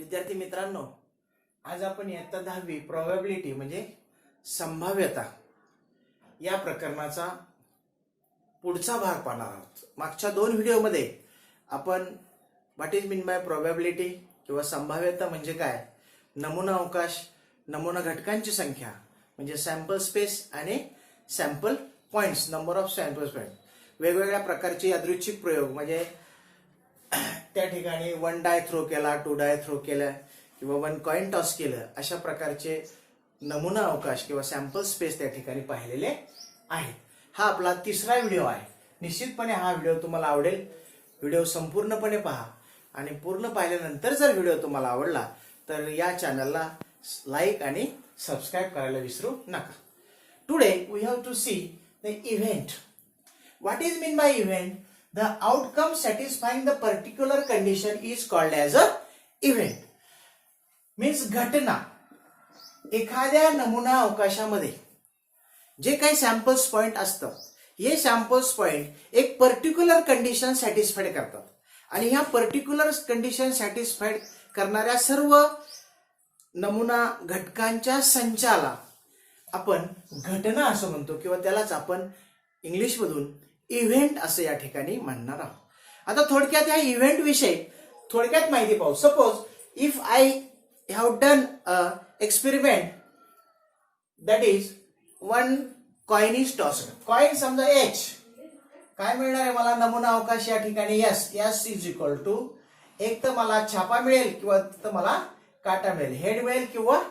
विद्यार्थी मित्रांनो, आज आपण इयत्ता 10वी प्रोबॅबिलिटी म्हणजे संभाव्यता या प्रकरणाचा पुढचा भाग पाहणार आहोत. मागच्या 2 व्हिडिओमध्ये आपण what is mean bye probability किंवा संभाव्यता म्हणजे काय, नमुना अवकाश, नमुना घटकांची संख्या म्हणजे सॅम्पल स्पेस आणि sample points, number of sample point, वेगवेगळ्या प्रकारचे यादृच्छिक प्रयोग म्हणजे त्या ठिकाणी 1 डाय थ्रो केला, 2 डाय थ्रो केला किंवा 1 कॉइन टॉस केलं, अशा प्रकारचे नमुना अवकाश किंवा सॅम्पल स्पेस त्या ठिकाणी पाहिलेले आहेत. हा आपला 3रा व्हिडिओ आहे. निश्चितपणे हा व्हिडिओ तुम्हाला आवडेल. व्हिडिओ संपूर्णपणे पहा आणि पूर्ण पाहिल्यानंतर जर व्हिडिओ तुम्हाला आवडला तर या चॅनलला लाईक आणि सबस्क्राईब करायला विसरू नका. Today we have to see the event. What is mean by event? The outcome satisfying the particular condition is called as a event. Means घटना. एखाद्या नमुना अवकाशामध्ये जे काही सॅम्पल्स पॉइंट असतात, हे सॅम्पल्स पॉइंट एक पर्टिक्युलर कंडिशन सॅटिस्फाईड करतात आणि ह्या पर्टिक्युलर कंडिशन सॅटिस्फाईड करणाऱ्या सर्व नमुना घटकांच्या संचाला आपण घटना असं म्हणतो किंवा त्यालाच आपण इंग्लिशमधून इव्हेंट असे या ठिकाणी म्हणणार आहोत. आता थोडक्यात या इव्हेंट विषयी थोडक्यात माहिती पाहू. Suppose if I have done experiment that is 1 coin is tossed. Coin समजा एच, काय मिळणार आहे मला? नमुना अवकाश या ठिकाणी S. S is equal to एक तर मला छापा मिळेल किंवा तर मला काटा मिळेल, हेड मिळेल किंवा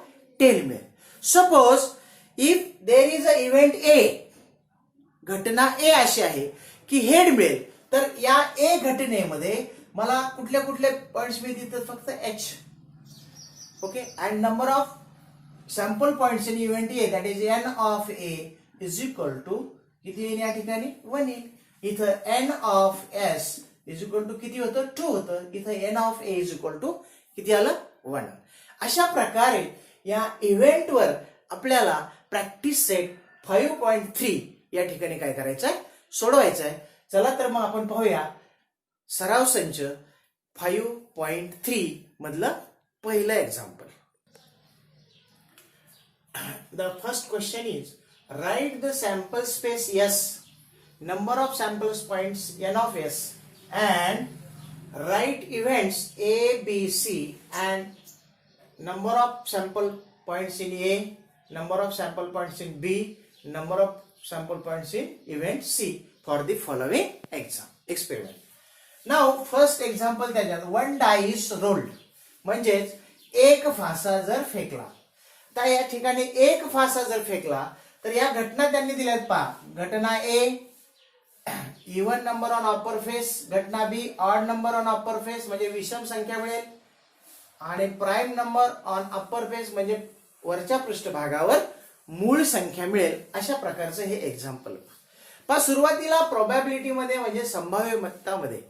टेल मिळेल. Suppose if there is a event A, घटना ए अशी आहे की हेड मिळेल, तर या ए घटनेमध्ये मला कुठल्या कुठल्या पॉइंट्स मिळतील? तर फक्त H. Okay. And number of sample points in event A that is N of A is equal to किती येईल या ठिकाणी? 1 येईल. इथं N of S is equal to किती होतं? 2 होतं. इथं N of A is equal to किती आलं? 1. अशा प्रकारे या इव्हेंटवर आपल्याला प्रॅक्टिस सेट 5.3 या ठिकाणी काय करायचं आहे? सोडवायचं आहे. चला तर मग आपण पाहूया सराव संच 5.3 मधलं पहिलं example. The first question is write the sample space S, number of samples points N of S and write events A B C and number of sample points in A, number of sample points in B, number of sample points in event C for the following experiment. Now first example त्याच्यात 1 die is rolled म्हणजेच एक fossa जर फेकला. तर या ठिकाणी एक fossa जर फेकला तर या घटना त्यांनी दिल्यात पहा. घटना A even number on upper face, घटना B odd number on upper face म्हणजे विषम संख्या मिळेल आणि prime number on upper face म्हणजे वरच्या पृष्ठभागावर मूळ संख्या मिळेल. अशा प्रकारचं हे एक्झाम्पल. पण सुरुवातीला प्रोबॅबिलिटी मध्ये म्हणजे संभाव्यतामध्ये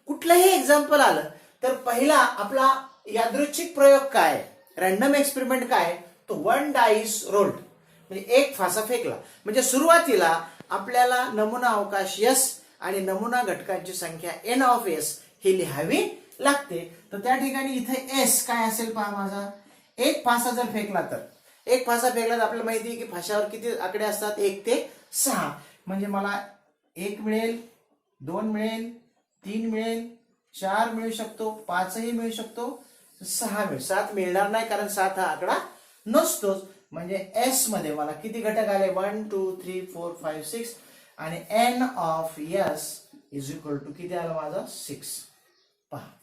कुठलंही एक्झाम्पल आलं तर पहिला आपला यादृच्छिक प्रयोग काय, रॅन्डम एक्सपेरिमेंट काय, तो 1 डाइस रोल्ड म्हणजे एक फासा फेकला. म्हणजे सुरुवातीला आपल्याला नमुना अवकाश एस आणि नमुना घटकांची संख्या एन ऑफ एस ही लिहावी लागते. तर त्या ठिकाणी इथे एस काय असेल पहा माझा. एक फासा जर फेकला तर एक फासा फेकला तर आपल्याला माहिती आहे की फाशावर किती आकडे असतात? 1 ते 6. म्हणजे मला 1 मिळेल, 2 मिळेल, 3 मिळेल, 4 मिळू शकतो, 5ही मिळू शकतो, 6 मिळेल. 7 मिळणार नाही कारण 7 हा आकडा नसतोच. म्हणजे एस मध्ये मला किती घटक आले? 1 2 3 4 5 6 आणि N of S is equal to किती आलं माझं? 6. पहा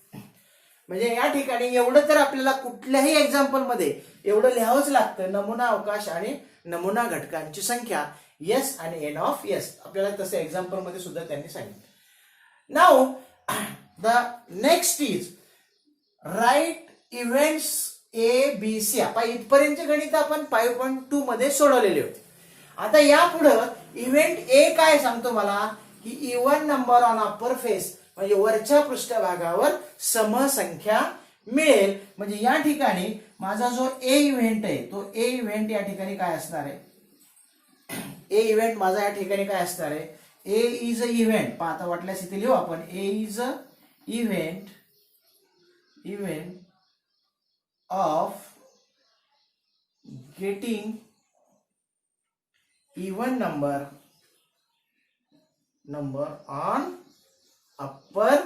म्हणजे या ठिकाणी एवढं तर आपल्याला कुठल्याही एक्झाम्पल मध्ये एवढं लिहावंच लागतं. नमुना अवकाश आणि नमुना घटकांची संख्या एस आणि एन ऑफ एस आपल्याला तसं एक्झाम्पल मध्ये सुद्धा त्यांनी सांगितलं. Now the next is write events A B C. आपण इथपर्यंतचे गणित आपण 5.2 मध्ये सोडवलेले होते. आता यापुढं इव्हेंट ए काय सांगतो मला की even number on upper face म्हणजे वरच्या पृष्ठभागावर समसंख्या मिळेल. म्हणजे या ठिकाणी माझा जो ए इव्हेंट आहे तो ए इव्हेंट या ठिकाणी काय असणार आहे? ए इव्हेंट माझा या ठिकाणी काय असणार आहे? A is a event. पहा आता वाटल्यास इथे लिहू आपण. A is a event of getting even number on upper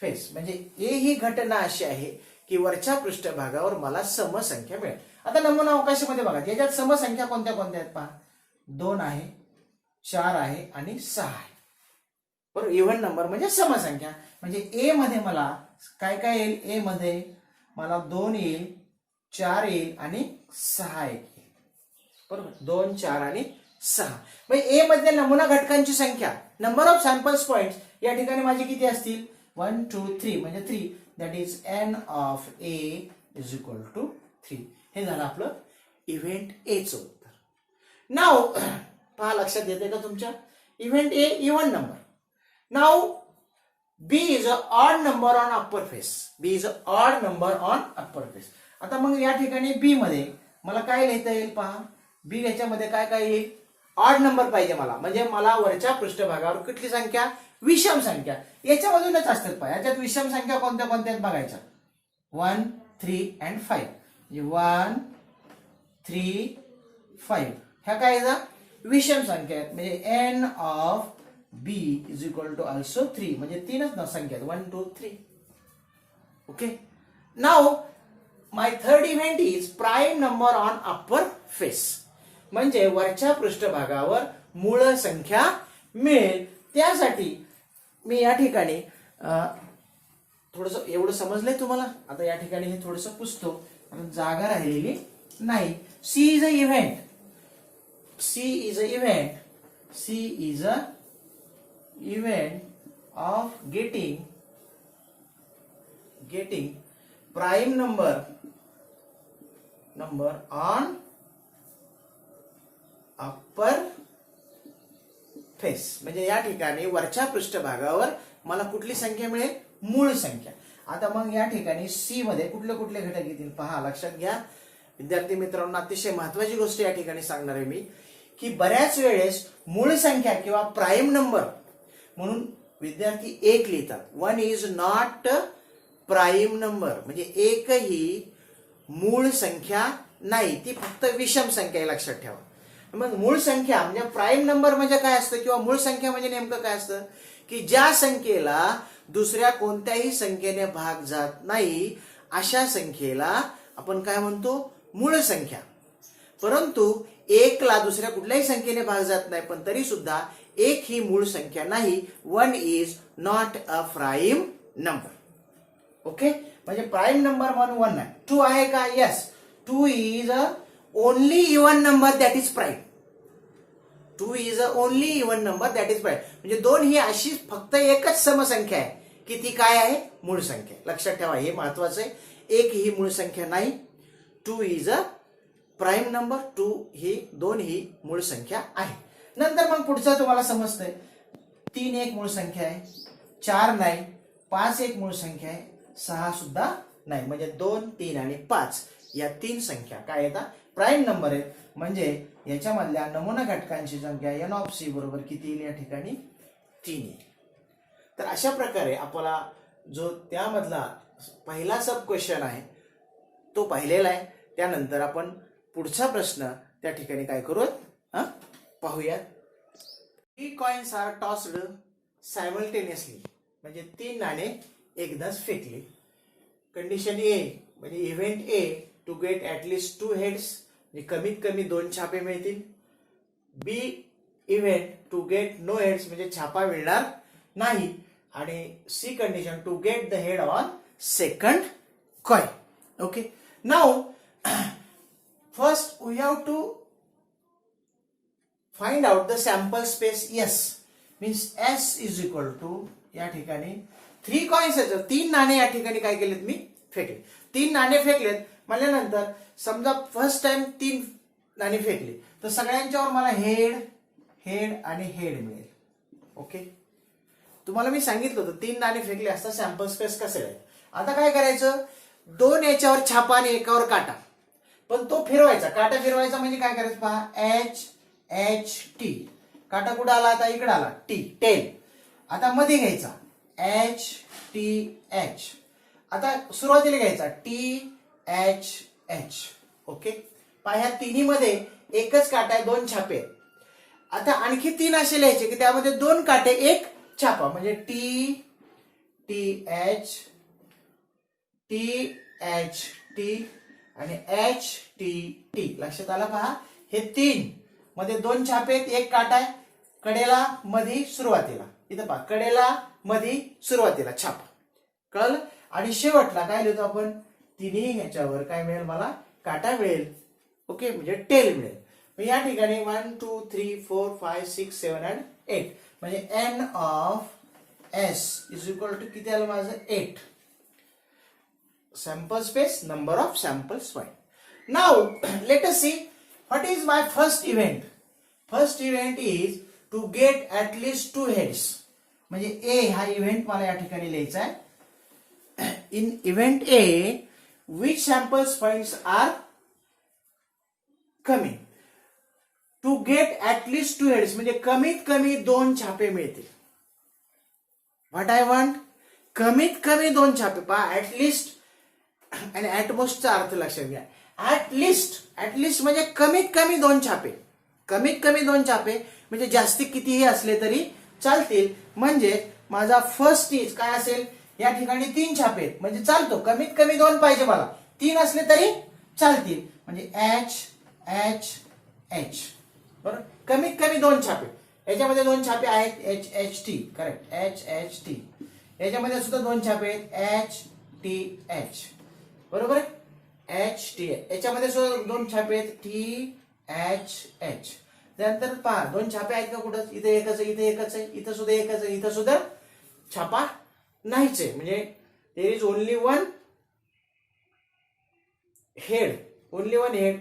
face. म्हणजे ए ही घटना अशी आहे की वरच्या पृष्ठभागावर मला समसंख्या मिळेल. आता नमुना अवकाशामध्ये बघा, याच्यात समसंख्या कोणत्या कोणत्या आहेत पहा. 2 आहे, 4 आहे आणि 6 आहे. बरोबर. इव्हन नंबर म्हणजे समसंख्या. म्हणजे ए मध्ये मला काय काय येईल. ए मध्ये मला 2 येईल, 4 येईल आणि 6 येईल. बरोबर. 2, 4 आणि 6. म्हणजे ए मधल्या नमुना घटकांची संख्या, नंबर ऑफ सॅम्पल्स पॉइंट्स या ठिकाणी माझी किती असतील. 1, 2, 3 म्हणजे 3. That is N of A is equal to 3. हे झालं आपलं इव्हेंट ए चं उत्तर. नाव पहा, लक्षात येते का तुमच्या. Event A even number. Now B is a odd number on upper face. B is a odd number on upper face. आता मग या ठिकाणी बी मध्ये मला काय लिहिता येईल पहा. बी याच्यामध्ये काय काय येईल. ऑड नंबर पाहिजे मला, म्हणजे मला वरच्या पृष्ठभागावर कुठली संख्या. विषम संख्या. याच्यामधूनच असतात पहा. याच्यात विषम संख्या कोणत्या कोणत्या आहेत बघायच्या. 1, 3 and 5. 1, 3, 5 ह्या काय विषम संख्या आहेत. म्हणजे N of B is equal to also 3. म्हणजे 3च संख्या आहेत. 1, 2, 3. Okay. Now my third event is prime number on upper face. म्हणजे वरच्या पृष्ठभागावर मूळ संख्या मिळेल. त्यासाठी मी या ठिकाणी थोडस एवढं समजलंय तुम्हाला. आता या ठिकाणी हे थोडस पुसतो, जागा राहिलेली नाही. C is a event. C is a event. C is a event of getting prime number on upper face. म्हणजे या ठिकाणी वरच्या पृष्ठभागावर मला कुठली संख्या मिळेल. मूळ संख्या. आता मग या ठिकाणी सी मध्ये कुठले कुठले घटक येतील पहा. लक्षात घ्या विद्यार्थी मित्रांनो, अतिशय महत्वाची गोष्ट या ठिकाणी सांगणार आहे मी, की बऱ्याच वेळेस मूळ संख्या किंवा प्राईम नंबर म्हणून विद्यार्थी 1 लिहितात. 1 इज नॉट प्राईम नंबर. म्हणजे एकही मूळ संख्या नाही, ती फक्त विषम संख्या आहे. लक्षात ठेवा. मग मूळ संख्या म्हणजे प्राईम नंबर म्हणजे काय असतं, किंवा मूळ संख्या म्हणजे नेमकं काय असतं, की ज्या संख्येला दुसऱ्या कोणत्याही संख्येने भाग जात नाही अशा संख्येला आपण काय म्हणतो, मूळ संख्या. परंतु 1 ला दुसऱ्या कुठल्याही संख्येने भाग जात नाही, पण तरी सुद्धा 1 ही मूळ संख्या नाही. 1 is not a prime number. Okay. म्हणजे प्राईम नंबर म्हणून 1 नाही. 2 आहे का. Yes. 2 is a only even number that is prime. 2 is a only even number that is prime. म्हणजे 2 ही अशी फक्त एकच समसंख्या आहे की ती काय आहे, मूळ संख्या. लक्षात ठेवा, हे महत्वाचं आहे. 1 ही मूळ संख्या नाही. 2 इज अ प्राईम नंबर. 2 ही मूळ संख्या आहे. नंतर मग पुढचं तुम्हाला समजतंय. 3 एक मूळ संख्या आहे, 4 नाही, 5 एक मूळ संख्या आहे, 6 सुद्धा नाही. म्हणजे 2, 3 आणि 5 या 3 संख्या काय येतात, प्राईम नंबर आहेत. म्हणजे याच्यामधल्या नमुना घटकांची संख्या एन ऑफ सी बरोबर किती येईल या ठिकाणी, 3 येईल. तर अशा प्रकारे आपला जो त्यामधला पहिला सब क्वेश्चन आहे तो पाहिलेला आहे. त्यानंतर आपण पुढचा प्रश्न त्या ठिकाणी काय करूयात पाहूयात. 3 कॉइन्स आर टॉस्ड सायमल्टेनियसली. म्हणजे 3 नाणे एकदाच फेकले. कंडिशन ए म्हणजे event A to get at least 2 heads. म्हणजे कमीत कमी 2 छापे मिळतील. B event to get no heads. म्हणजे छापा मिळणार नाही. आणि C condition to get the head on second coin. Okay. Now first we have to find out the sample space S. Means S is equal to या ठिकाणी 3 coins आहेत. 3 नाणे या ठिकाणी काय केलेत मी, फेकले. 3 नाणे फेकलेत म्हणल्यानंतर समजा फर्स्ट टाइम 3 नाणे फेकले तर सगळ्यांच्यावर मला हेड हेड आणि हेड मिळेल. ओके. तुम्हाला मी सांगितलं होतं 3 नाणे फेकले असता सॅम्पल स्पेस कसे राहील. आता काय करायचं, 2 याच्यावर छापा आणि एकावर काटा. पण तो फिरवायचा. काटा फिरवायचा म्हणजे काय करायचं पहा, एच एच टी. काटा कुठं आला आता, इकडे आला, टी टेल. आता मध्ये घ्यायचा एच टी एच. आता सुरुवातीला घ्यायचा THH. ओके, पहा ह्या तिन्हीमध्ये एकच काटा आहे, दोन छापे. आता आणखी 3 असे लिहायचे की त्यामध्ये 2 काटे 1 छापा, म्हणजे TH आणि HT. लक्षात आला पहा, हे 3 मध्ये 2 छापे आहेत, 1 काटा आहे, कडेला मधी सुरुवातीला. इथं पहा, कडेला मधी सुरुवातीला छापा. कळलं? आणि शेवटला काय लिहितो आपण, तिन्ही ह्याच्यावर काय मिळेल, मला काटा मिळेल. ओके, म्हणजे टेल मिळेल. मग या ठिकाणी 1 2 3 4 5 6 7 आणि 8 म्हणजे N of S is equal to किती आलं माझं, 8. Sample space, number of samples point. Now let us see what is my first event. First event is to get at least 2 heads. म्हणजे ए हा इव्हेंट मला या ठिकाणी लिहायचा आहे. In event A which samples points are coming to get at least 2 heads, म्हणजे कमीत कमी 2 छापे मिळतील. व्हॉट आय वॉन्ट, कमीत कमी 2 छापे. पहा, ऍटलिस्ट आणि ऍटमोस्टचा अर्थ लक्षात घ्या. ऍटलिस्ट म्हणजे कमीत कमी 2 छापे. कमीत कमी 2 छापे म्हणजे जास्ती कितीही असले तरी चालतील. म्हणजे माझा फर्स्ट इज काय असेल, या ठिकाणी 3 छापे आहेत म्हणजे चालतो. कमीत कमी 2 पाहिजे मला, 3 असले तरी चालतील. म्हणजे HH. बरोबर, कमीत कमी 2 छापे. याच्यामध्ये 2 छापे आहेत, HHT. Correct, HHT. याच्यामध्ये सुद्धा 2 छापे आहेत, HTH. बरोबर आहे, HTH. याच्यामध्ये सुद्धा 2 छापे आहेत, THH. त्यानंतर पहा, 2 छापे आहेत का कुठं, इथे एकच आहे, इथे एकच आहे, इथं सुद्धा एकच आहे, इथं सुद्धा छापा नाहीच आहे. म्हणजे there is only one head, only one head,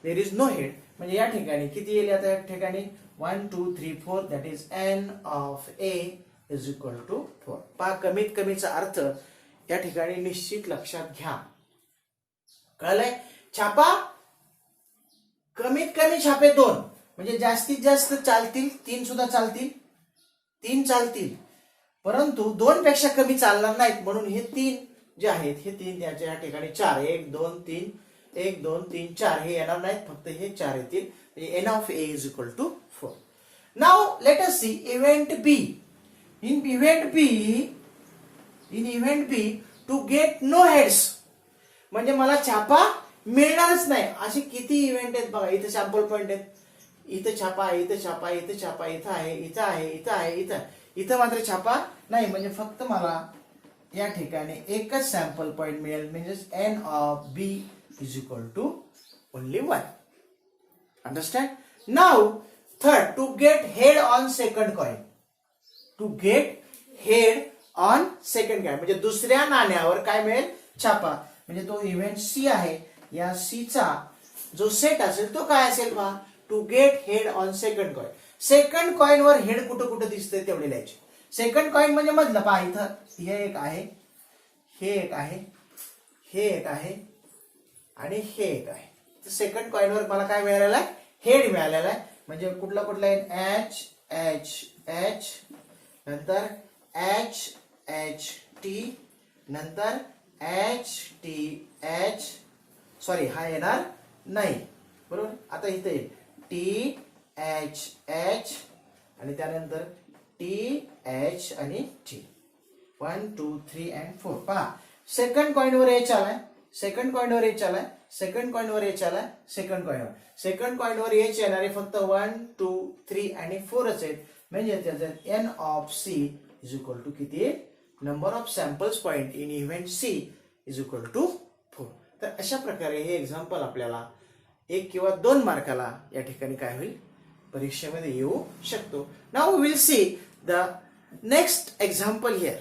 there is no head. म्हणजे या ठिकाणी किती येईल, आता या ठिकाणी 1 2 3 4 that is N of A is equal to 4. पहा, कमीत कमीचा अर्थ या ठिकाणी निश्चित लक्षात घ्या. कळलंय? छापा कमीत कमी छापे 2 म्हणजे जास्तीत जास्त चालतील 3 सुद्धा चालतील, 3 चालतील, परंतु 2 पेक्षा कमी चालणार नाहीत. म्हणून हे 3 जे आहेत, हे 3 या ठिकाणी 4, 1 2 3 1 2 3 4 हे येणार नाहीत, फक्त हे 4 येतील. म्हणजे N of A is equal to 4. Now let us see event B. In event B to get no heads, म्हणजे मला छापा मिळणारच नाही. असे किती इव्हेंट आहेत बघा. इथे सॅम्पल पॉइंट आहेत, इथे छापा आहे, इथे छापा, इथे छापा, इथं आहे, इथं आहे, इथं आहे, इथं मात्र छापा नाही. म्हणजे फक्त मला या ठिकाणी एकच सॅम्पल पॉइंट मिळेल, म्हणजे N of B is equal to only 1. Understand? Now third, to get head on second coin. To get head on second coin म्हणजे दुसऱ्या नाण्यावर काय मिळेल, छापा. म्हणजे तो इव्हेंट C आहे, या C चा जो सेट असेल तो काय असेल पहा, to get head on second coin. Second coin वर हेड कुठं कुठं दिसतंय तेवढे लिहायचे. सेकंड कॉइन म्हणजे मधलं पहा, इथं हे एक आहे, हे एक आहे, हे एक आहे आणि हे एक आहे. सेकंड कॉइन वर मला काय मिळालेलं आहे, हेड मिळालेला आहे. म्हणजे कुठला कुठला आहे, HH, नंतर HHT, नंतर HTH. सॉरी, हा येणार नाही. बरोबर, आता इथे THH आणि त्यानंतर TH आणि T. 1 2 3 and 4. पहा, सेकंड कॉइन वर H आलाय, सेकंड कॉइन वर H आलाय, सेकंड कॉइन वर H आलाय, सेकंड कॉइन वर H येणारे फक्त 1 2 3 आणि 4च आहेत. म्हणजे त्याचं N of C is equal to किती आहे, number of samples point in event C is equal to 4. तर अशा प्रकारे हे एक्झाम्पल आपल्याला 1 किंवा 2 मार्काला या ठिकाणी काय होईल, परीक्षेमध्ये येऊ शकतो. Now we will see the next example here.